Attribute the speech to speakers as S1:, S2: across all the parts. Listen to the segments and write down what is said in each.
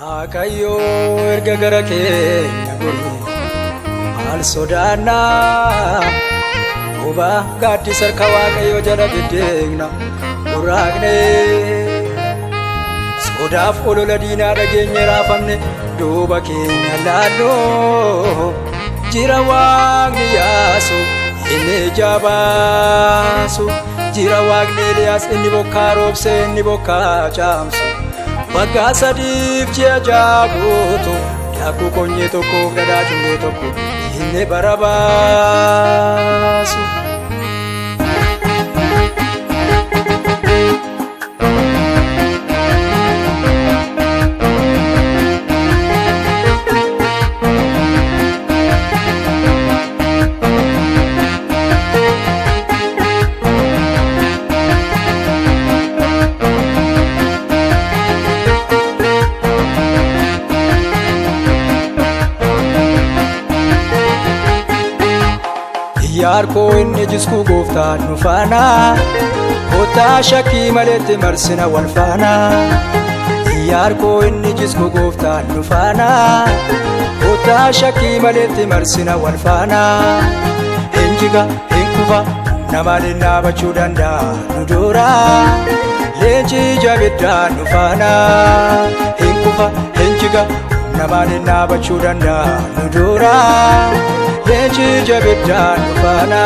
S1: Waaqayyo erga gara keenya goru maal sodaannaa? Hubaa gaaddisa harka Waaqayyo jala deddeegna burraaqnee. Sodaaf olola diinaa dhageenye raafamne duuba keenya laalloo. Jira Waaqni Yaasu inni jabaasu, jira Waaqni Eliyaas inni bokkaa roobse inni bokkaa caamsu. Waggaa sadiif ji'a jaabuutu daakuu konyee tokkoof dhadhaa cimee tokko inni barabaasu. Yaarko inni jisku gooftaan nu faana, kottaa shakkii maletti marsina wal faana. Yaarko inni jisku gooftaan nu faana, kottaa shakkii maletti marsina wal faana. Hinjiga hinkufa namaaleen dhaabachuu danda'a nu dura, leenjii jabeddaan nu faana. Hinkufa hinjiga namaaleen dhaabachuu danda'a nu dura, leenjii jabeddaan nu faana.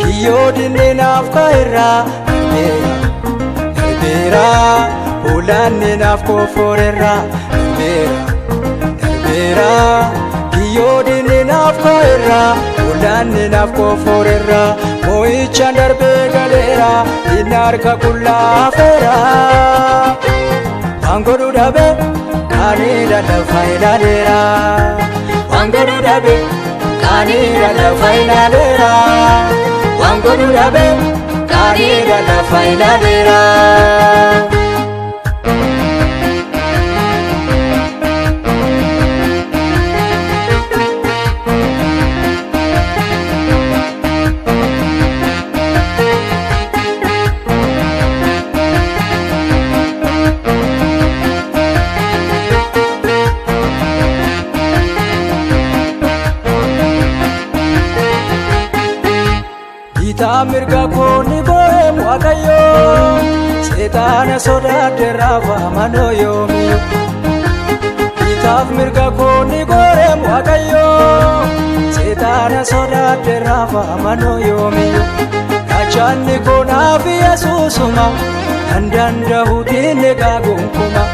S1: Kiyyootinni naaf kaa'eera darbeera, hoolaan naaf kofforeera darbeera. Kiyyootinni naaf kaa'eera, hoolaan naaf kofforeera. Moo'ichaan darbee galeera, inni harka qullaa hafeera. Waan godhu dhabe qaanii lallaafaa ilaaleera. Waan godhu dhabe qaanii lallaafaa ilaaleera. Waan godhu dhabe qaanii lallaafaa ilaaleera. Bitaa mirga kooni go'ee Waaqayyo, seexaana sodaadhe raafamanoo yoomiyyuu. Bitaaf mirga kooni go'ee Waaqayyo, seexaana sodaadhe raafamanoo yoomiyyuu. Gaachanni koo naaf Yesuusuma, nan danda'u diinni gaa gonkumaa.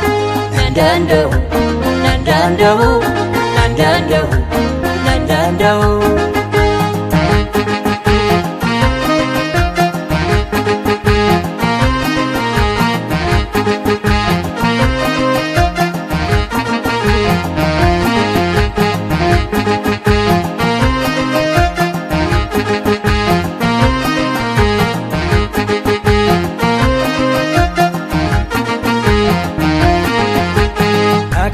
S1: Nan danda'u, nan danda'u, nan danda'u, nan danda'u.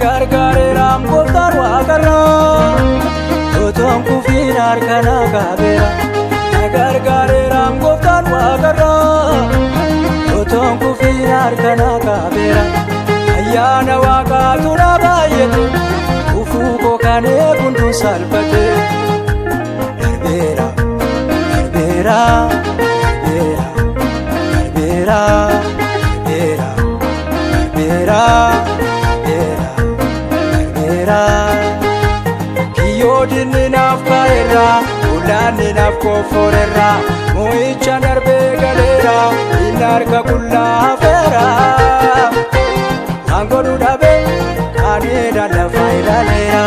S1: Gargaareeraam gooftaan waaqarraa, otoon kufiin harkana kaabeera. Gargaareeraam gooftaan waaqarraa, otoon kufiin harkana kaabeera. Ayyaana waaqaatu na baay'atu, kufuu koo kan eegundu salphate. Darbeera darbeera darbeera darbeera darbeera darbeera. Kiyyootinni naaf kaa'eera, hoolaan naaf kofforeera. Moo'ichaan darbee galeera, inni harka qullaa hafeera. Waan godhu dhabe qaanii lallaafaa ilaaleera.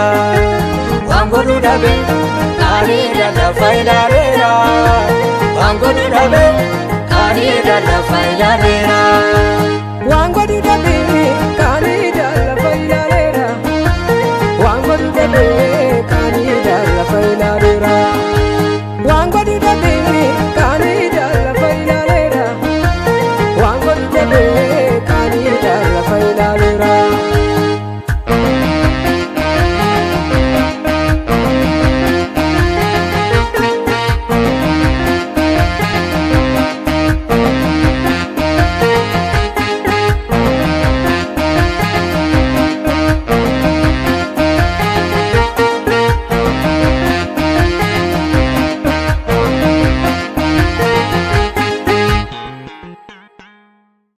S1: Waan godhu dhabe qaanii lallaafaa ilaaleera. Waan godhu dhabe
S2: Ada la failare